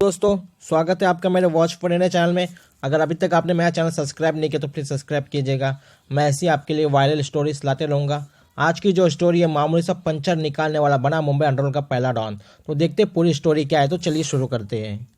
दोस्तों, स्वागत है आपका मेरे वॉच फॉर इंडिया चैनल में। अगर अभी तक आपने मेरा चैनल सब्सक्राइब नहीं किया तो प्लीज़ सब्सक्राइब कीजिएगा। मैं ऐसी आपके लिए वायरल स्टोरीज लाते रहूँगा। आज की जो स्टोरी है, मामूली सा पंचर निकालने वाला बना मुंबई अंडरवर्ल्ड का पहला डॉन। तो देखते पूरी स्टोरी क्या है, तो चलिए शुरू करते हैं।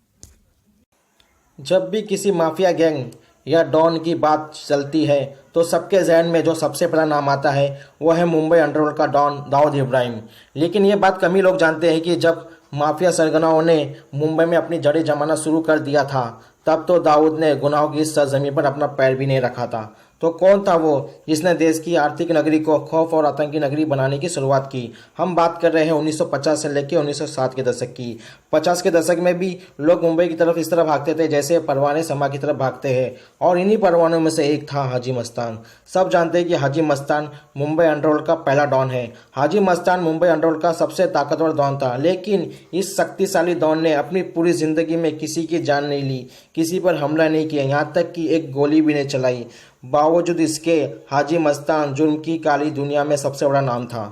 जब भी किसी माफिया गैंग या डॉन की बात चलती है तो सबके जहन में जो सबसे पहला नाम आता है वो है मुंबई अंडरवर्ल्ड का डॉन दाऊद इब्राहिम। लेकिन ये बात कम ही लोग जानते हैं कि जब माफिया सरगनाओं ने मुंबई में अपनी जड़ें जमाना शुरू कर दिया था, तब तो दाऊद ने गुनाहों की इस सरजमीन पर अपना पैर भी नहीं रखा था। तो कौन था वो जिसने देश की आर्थिक नगरी को खौफ और आतंकी नगरी बनाने की शुरुआत की? हम बात कर रहे हैं 1950 से लेकर 1960 के दशक की। 50 के दशक में भी लोग मुंबई की तरफ इस तरह भागते थे जैसे परवाने समा की तरफ भागते हैं, और इन्हीं परवानों में से एक था हाजी मस्तान। सब जानते हैं कि हाजी मस्तान मुंबई अंडरवर्ल्ड का पहला डॉन है। हाजी मस्तान मुंबई अंडरवर्ल्ड का सबसे ताकतवर डॉन था, लेकिन इस शक्तिशाली डॉन ने अपनी पूरी जिंदगी में किसी की जान नहीं ली, किसी पर हमला नहीं किया, यहाँ तक कि एक गोली भी नहीं चलाई। बावजूद इसके हाजी मस्तान जुर्म की काली दुनिया में सबसे बड़ा नाम था।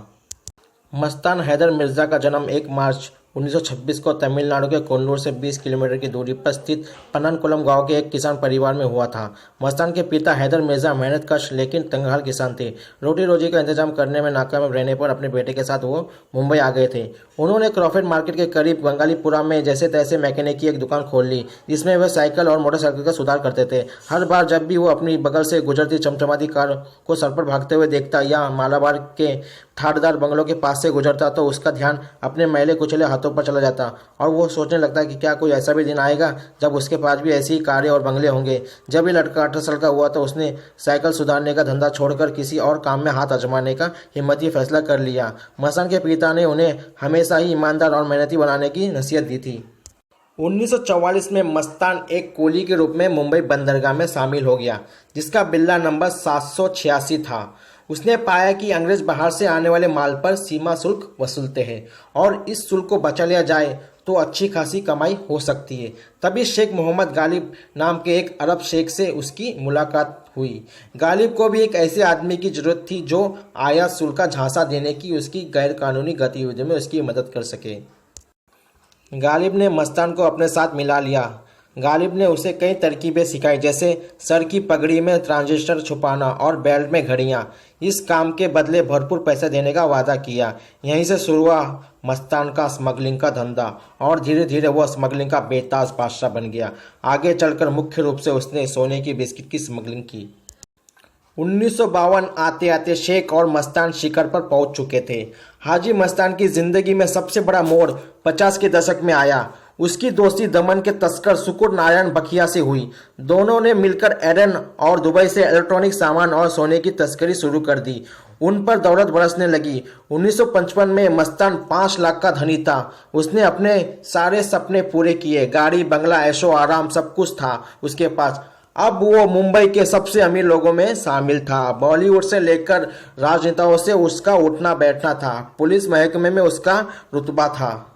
मस्तान हैदर मिर्जा का जन्म 1 मार्च 1926 को तमिलनाडु के कोल्लूर से 20 किलोमीटर की दूरी पर स्थित पन्ननकुलम गांव के एक किसान परिवार में हुआ था। मस्तान के पिता हैदर मिर्जा मेहनतकश लेकिन तंगहाल किसान थे। रोटी रोजी का इंतजाम करने में नाकाम रहने पर अपने बेटे के साथ वो मुंबई आ गए थे। उन्होंने क्रॉफर्ड मार्केट के करीब बंगालीपुरा में जैसे तैसे मैकेनिक की एक दुकान खोल ली, जिसमें वे साइकिल और मोटरसाइकिल का सुधार करते थे। हर बार जब भी वो अपनी बगल से गुजरती चमचमाती कार को सर पर भागते हुए देखता या मालाबार के ठाठदार बंगलों के पास से गुजरता तो उसका ध्यान अपने मैले कुचले हाथों पर चला जाता और वो सोचने लगता कि क्या कोई ऐसा भी दिन आएगा जब उसके पास भी ऐसी ही कारें और बंगले होंगे। जब ये लड़का 18 साल का हुआ तो उसने साइकिल सुधारने का धंधा छोड़कर किसी और काम में हाथ आजमाने का हिम्मती फैसला कर लिया। मस्तान के पिता ने उन्हें हमेशा ही ईमानदार और मेहनती बनाने की नसीहत दी थी। 1944 में मस्तान एक कुली के रूप में मुंबई बंदरगाह में शामिल हो गया, जिसका बिल्ला नंबर 786 था। उसने पाया कि अंग्रेज बाहर से आने वाले माल पर सीमा शुल्क वसूलते हैं और इस शुल्क को बचा लिया जाए तो अच्छी खासी कमाई हो सकती है। तभी शेख मोहम्मद गालिब नाम के एक अरब शेख से उसकी मुलाकात हुई। गालिब को भी एक ऐसे आदमी की जरूरत थी जो आयात शुल्क का झांसा देने की उसकी गैरकानूनी गतिविधियों में उसकी मदद कर सके। गालिब ने मस्तान को अपने साथ मिला लिया। गालिब ने उसे कई तरकीबें सिखाई, जैसे सर की पगड़ी में ट्रांजिस्टर छुपाना और बेल्ट में घड़ियां। इस काम के बदले भरपूर पैसे देने का वादा किया। यहीं से शुरू हुआ मस्तान का स्मगलिंग का धंधा और धीरे धीरे वह स्मगलिंग का बेताज बादशाह बन गया। आगे चलकर मुख्य रूप से उसने सोने की बिस्किट की स्मगलिंग की। 1952 आते आते शेख और मस्तान शिखर पर पहुंच चुके थे। हाजी मस्तान की जिंदगी में सबसे बड़ा मोड़ 50 के दशक में आया। उसकी दोस्ती दमन के तस्कर शुकुर नारायण बखिया से हुई। दोनों ने मिलकर एडन और दुबई से इलेक्ट्रॉनिक सामान और सोने की तस्करी शुरू कर दी। उन पर दौलत बरसने लगी। 1955 में मस्तान 5 लाख का धनी था। उसने अपने सारे सपने पूरे किए। गाड़ी, बंगला, ऐशो आराम सब कुछ था उसके पास। अब वो मुंबई के सबसे अमीर लोगों में शामिल था। बॉलीवुड से लेकर राजनेताओं से उसका उठना बैठना था। पुलिस महकमे में उसका रुतबा था।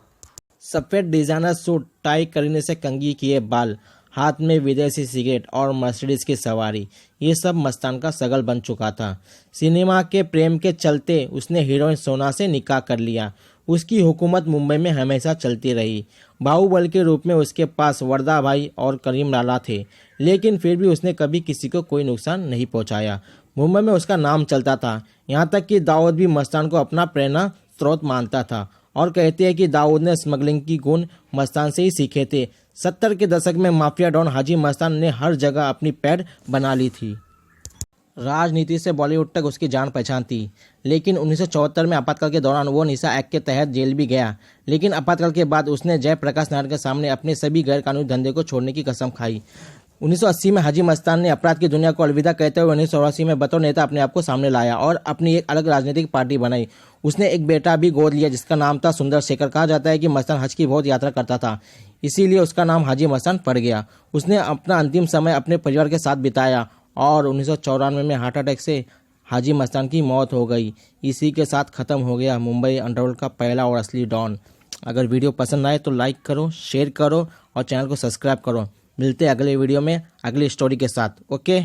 सफेद डिजाइनर सूट, टाई करीने से कंघी किए बाल, हाथ में विदेशी सिगरेट और मर्सिडीज की सवारी, ये सब मस्तान का सगल बन चुका था। सिनेमा के प्रेम के चलते उसने हीरोइन सोना से निकाह कर लिया। उसकी हुकूमत मुंबई में हमेशा चलती रही। बाहुबल के रूप में उसके पास वर्दा भाई और करीम लाला थे, लेकिन फिर भी उसने कभी किसी को कोई नुकसान नहीं पहुंचाया। मुंबई में उसका नाम चलता था, यहाँ तक कि दाऊद भी मस्तान को अपना प्रेरणा स्रोत मानता था और कहते हैं कि दाऊद ने स्मगलिंग की गुण मस्तान से ही सीखे थे। 70 के दशक में माफिया डॉन हाजी मस्तान ने हर जगह अपनी पैड़ बना ली थी। राजनीति से बॉलीवुड तक उसकी जान पहचान थी, लेकिन 1974 में आपातकाल के दौरान वो निशा एक्ट के तहत जेल भी गया। लेकिन आपातकाल के बाद उसने जयप्रकाश नारायण के सामने अपने सभी गैरकानूनी धंधे को छोड़ने की कसम खाई। 1980 में हाजी मस्तान ने अपराध की दुनिया को अलविदा कहते हुए 1984 में बतौर नेता अपने आप को सामने लाया और अपनी एक अलग राजनीतिक पार्टी बनाई। उसने एक बेटा भी गोद लिया जिसका नाम था सुंदर शेखर। कहा जाता है कि मस्तान हज की बहुत यात्रा करता था, इसीलिए उसका नाम हाजी मस्तान पड़ गया। उसने अपना अंतिम समय अपने परिवार के साथ बिताया और 1994 में हार्ट अटैक से हाजी मस्तान की मौत हो गई। इसी के साथ ख़त्म हो गया मुंबई अंडरवर्ल्ड का पहला और असली डॉन। अगर वीडियो पसंद आए तो लाइक करो, शेयर करो और चैनल को सब्सक्राइब करो। मिलते हैं अगले वीडियो में अगली स्टोरी के साथ। ओके।